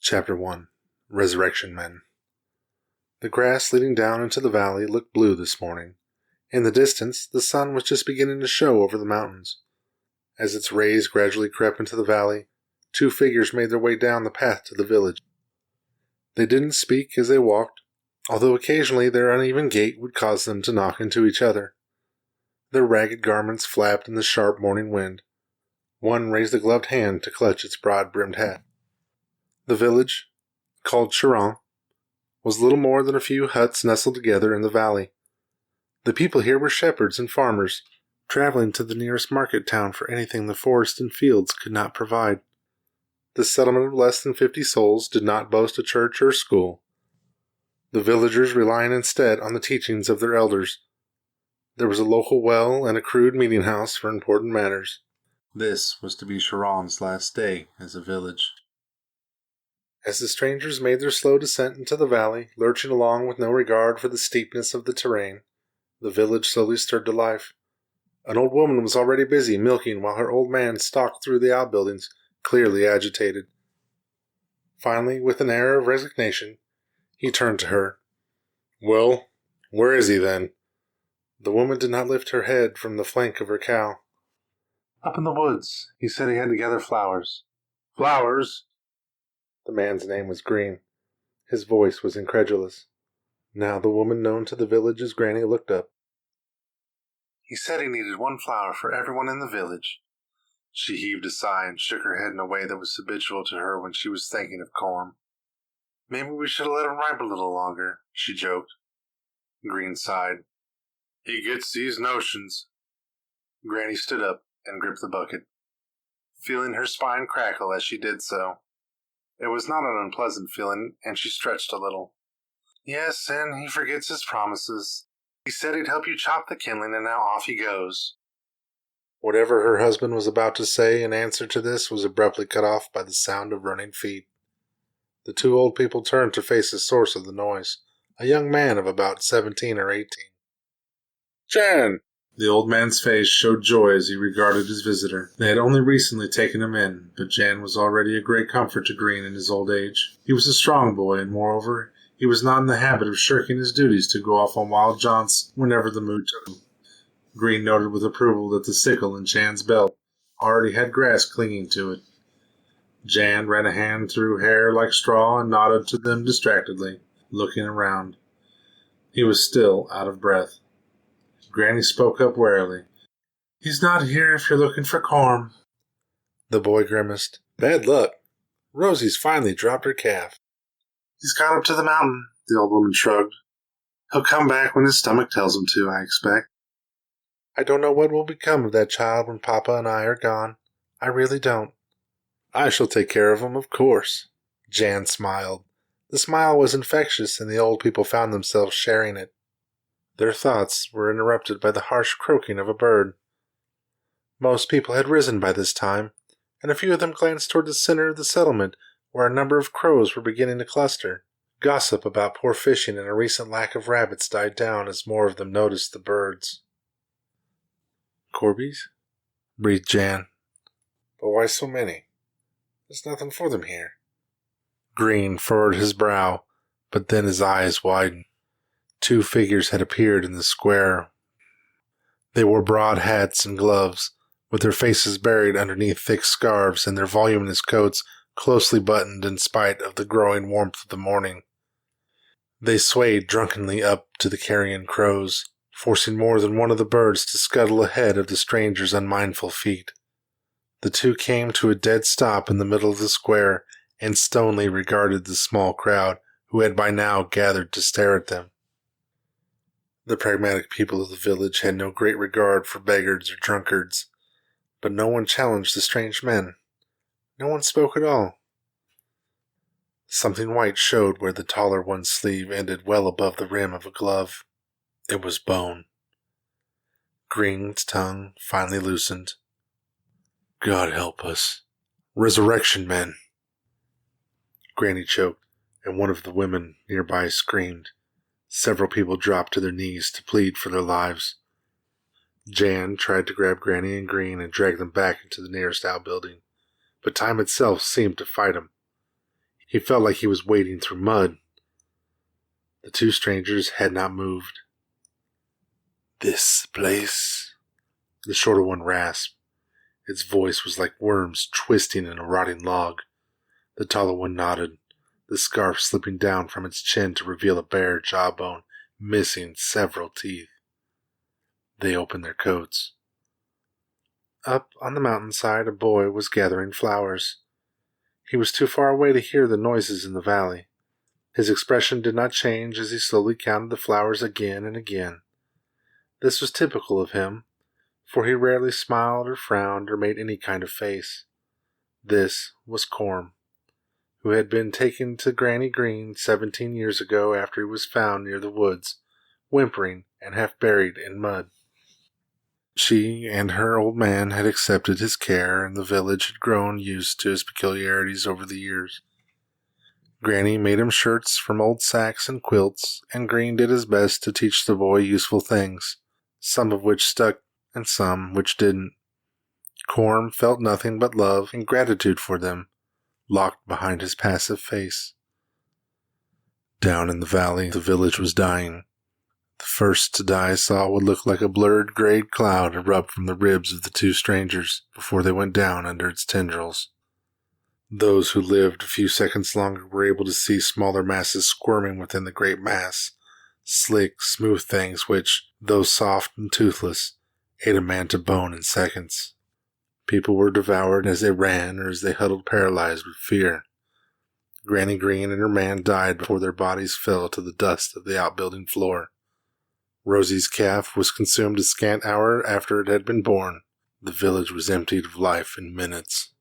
Chapter 1. Resurrection Men. The grass leading down into the valley looked blue this morning. In the distance, the sun was just beginning to show over the mountains. As its rays gradually crept into the valley, two figures made their way down the path to the village. They didn't speak as they walked, although occasionally their uneven gait would cause them to knock into each other. Their ragged garments flapped in the sharp morning wind. One raised a gloved hand to clutch its broad-brimmed hat. The village, called Chiron, was little more than a few huts nestled together in the valley. The people here were shepherds and farmers, traveling to the nearest market town for anything the forest and fields could not provide. The settlement of less than 50 souls did not boast a church or school, the villagers relying instead on the teachings of their elders. There was a local well and a crude meeting house for important matters. This was to be Chiron's last day as a village. As the strangers made their slow descent into the valley, lurching along with no regard for the steepness of the terrain, the village slowly stirred to life. An old woman was already busy milking while her old man stalked through the outbuildings, clearly agitated. Finally, with an air of resignation, he turned to her. "Well, where is he then?" The woman did not lift her head from the flank of her cow. "Up in the woods. He said he had to gather flowers." "Flowers?" The man's name was Green. His voice was incredulous. Now the woman known to the village as Granny looked up. "He said he needed one flower for everyone in the village." She heaved a sigh and shook her head in a way that was habitual to her when she was thinking of corn. "Maybe we should have let him ripe a little longer," she joked. Green sighed. "He gets these notions." Granny stood up and gripped the bucket, feeling her spine crackle as she did so. It was not an unpleasant feeling, and she stretched a little. "Yes, and he forgets his promises. He said he'd help you chop the kindling, and now off he goes." Whatever her husband was about to say in answer to this was abruptly cut off by the sound of running feet. The two old people turned to face the source of the noise, a young man of about 17 or 18. "Jan!" The old man's face showed joy as he regarded his visitor. They had only recently taken him in, but Jan was already a great comfort to Green in his old age. He was a strong boy, and moreover, he was not in the habit of shirking his duties to go off on wild jaunts whenever the mood took him. Green noted with approval that the sickle in Jan's belt already had grass clinging to it. Jan ran a hand through hair like straw and nodded to them distractedly, looking around. He was still out of breath. Granny spoke up warily. "He's not here if you're looking for corn." The boy grimaced. "Bad luck. Rosie's finally dropped her calf." "He's gone up to the mountain," the old woman shrugged. "He'll come back when his stomach tells him to, I expect." "I don't know what will become of that child when Papa and I are gone. I really don't." "I shall take care of him, of course." Jan smiled. The smile was infectious, and the old people found themselves sharing it. Their thoughts were interrupted by the harsh croaking of a bird. Most people had risen by this time, and a few of them glanced toward the center of the settlement, where a number of crows were beginning to cluster. Gossip about poor fishing and a recent lack of rabbits died down as more of them noticed the birds. "Corbies?" breathed Jan. "But why so many? There's nothing for them here." Green furrowed his brow, but then his eyes widened. Two figures had appeared in the square. They wore broad hats and gloves, with their faces buried underneath thick scarves and their voluminous coats closely buttoned in spite of the growing warmth of the morning. They swayed drunkenly up to the carrion crows, forcing more than one of the birds to scuttle ahead of the stranger's unmindful feet. The two came to a dead stop in the middle of the square and stonily regarded the small crowd who had by now gathered to stare at them. The pragmatic people of the village had no great regard for beggars or drunkards, but no one challenged the strange men. No one spoke at all. Something white showed where the taller one's sleeve ended well above the rim of a glove. It was bone. Green's tongue finally loosened. "God help us. Resurrection men!" Granny choked, and one of the women nearby screamed. Several people dropped to their knees to plead for their lives. Jan tried to grab Granny and Green and drag them back into the nearest outbuilding, but time itself seemed to fight him. He felt like he was wading through mud. The two strangers had not moved. "This place?" the shorter one rasped. Its voice was like worms twisting in a rotting log. The taller one nodded, the scarf slipping down from its chin to reveal a bare jawbone missing several teeth. They opened their coats. Up on the mountainside, a boy was gathering flowers. He was too far away to hear the noises in the valley. His expression did not change as he slowly counted the flowers again and again. This was typical of him, for he rarely smiled or frowned or made any kind of face. This was Corm, who had been taken to Granny Green 17 years ago after he was found near the woods, whimpering and half buried in mud. She and her old man had accepted his care, and the village had grown used to his peculiarities over the years. Granny made him shirts from old sacks and quilts, and Green did his best to teach the boy useful things, some of which stuck and some which didn't. Corm felt nothing but love and gratitude for them, locked behind his passive face. Down in the valley, the village was dying. The first to die saw what looked like a blurred gray cloud erupt from the ribs of the two strangers before they went down under its tendrils. Those who lived a few seconds longer were able to see smaller masses squirming within the great mass, slick, smooth things which, though soft and toothless, ate a man to bone in seconds. People were devoured as they ran or as they huddled paralyzed with fear. Granny Green and her man died before their bodies fell to the dust of the outbuilding floor. Rosie's calf was consumed a scant hour after it had been born. The village was emptied of life in minutes.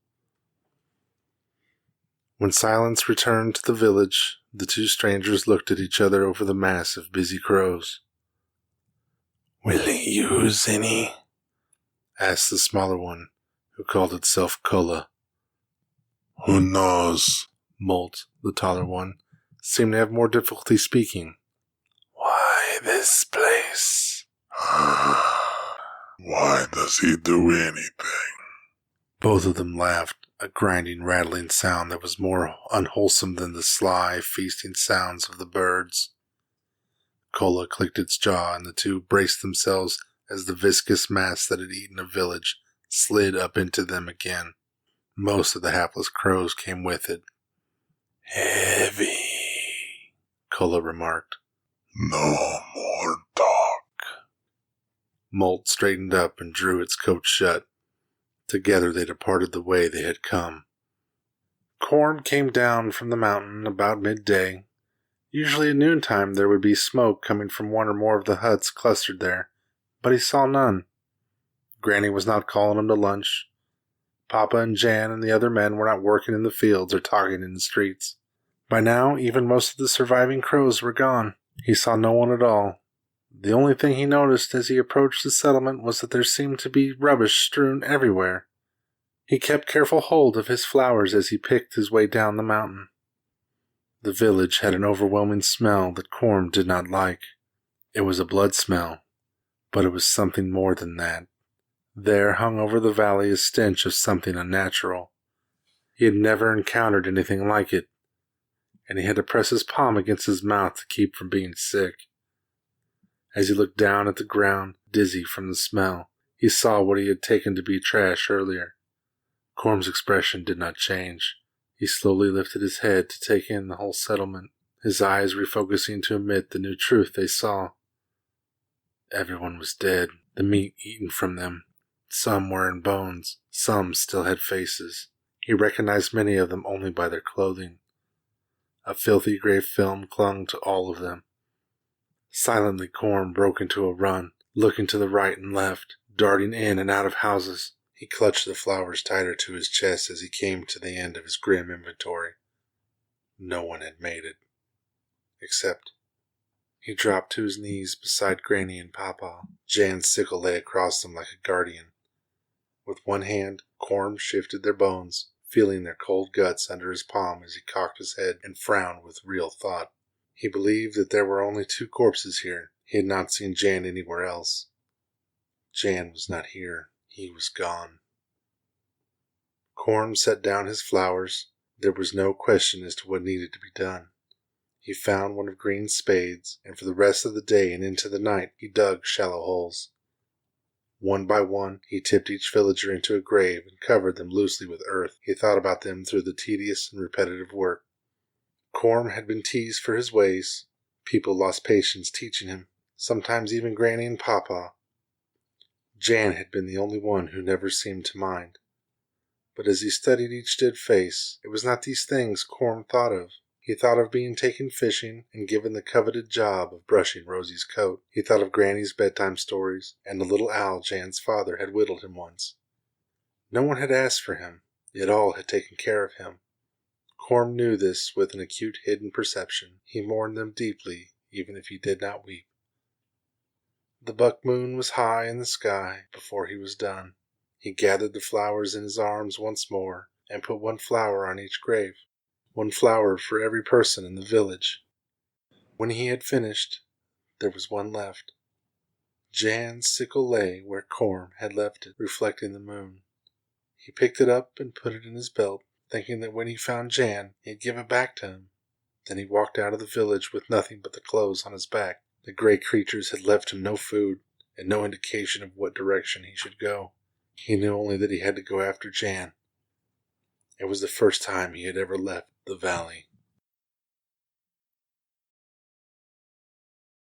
When silence returned to the village, the two strangers looked at each other over the mass of busy crows. "Will he use any?" asked the smaller one, who called itself Kola. "Who knows?" Molt, the taller one, seemed to have more difficulty speaking. "Why this place?" "Why does he do anything?" Both of them laughed, a grinding, rattling sound that was more unwholesome than the sly, feasting sounds of the birds. Kola clicked its jaw, and the two braced themselves as the viscous mass that had eaten a village slid up into them again. Most of the hapless crows came with it. "Heavy," Kola remarked. "No more talk." Molt straightened up and drew its coat shut. Together they departed the way they had come. Corm came down from the mountain about midday. Usually at noontime there would be smoke coming from one or more of the huts clustered there, but he saw none. Granny was not calling him to lunch. Papa and Jan and the other men were not working in the fields or talking in the streets. By now, even most of the surviving crows were gone. He saw no one at all. The only thing he noticed as he approached the settlement was that there seemed to be rubbish strewn everywhere. He kept careful hold of his flowers as he picked his way down the mountain. The village had an overwhelming smell that Corm did not like. It was a blood smell, but it was something more than that. There hung over the valley a stench of something unnatural. He had never encountered anything like it, and he had to press his palm against his mouth to keep from being sick. As he looked down at the ground, dizzy from the smell, he saw what he had taken to be trash earlier. Corm's expression did not change. He slowly lifted his head to take in the whole settlement, his eyes refocusing to admit the new truth they saw. Everyone was dead, the meat eaten from them. Some were in bones, some still had faces. He recognized many of them only by their clothing. A filthy gray film clung to all of them. Silently, Corm broke into a run, looking to the right and left, darting in and out of houses. He clutched the flowers tighter to his chest as he came to the end of his grim inventory. No one had made it. Except he dropped to his knees beside Granny and Papa. Jan's sickle lay across them like a guardian. With one hand, Corm shifted their bones, feeling their cold guts under his palm as he cocked his head and frowned with real thought. He believed that there were only 2 corpses here. He had not seen Jan anywhere else. Jan was not here. He was gone. Corm set down his flowers, There was no question as to what needed to be done. He found one of Green's spades, and for the rest of the day and into the night he dug shallow holes. One by one, he tipped each villager into a grave and covered them loosely with earth. He thought about them through the tedious and repetitive work. Corm had been teased for his ways. People lost patience teaching him, sometimes even Granny and Papa. Jan had been the only one who never seemed to mind. But as he studied each dead face, it was not these things Corm thought of. He thought of being taken fishing and given the coveted job of brushing Rosie's coat. He thought of Granny's bedtime stories and the little owl Jan's father had whittled him once. No one had asked for him, yet all had taken care of him. Corm knew this with an acute hidden perception. He mourned them deeply, even if he did not weep. The buck moon was high in the sky before he was done. He gathered the flowers in his arms once more and put one flower on each grave, one flower for every person in the village. When he had finished, there was one left. Jan's sickle lay where Corm had left it, reflecting the moon. He picked it up and put it in his belt, thinking that when he found Jan, he'd give it back to him. Then he walked out of the village with nothing but the clothes on his back. The gray creatures had left him no food and no indication of what direction he should go. He knew only that he had to go after Jan. It was the first time he had ever left the valley.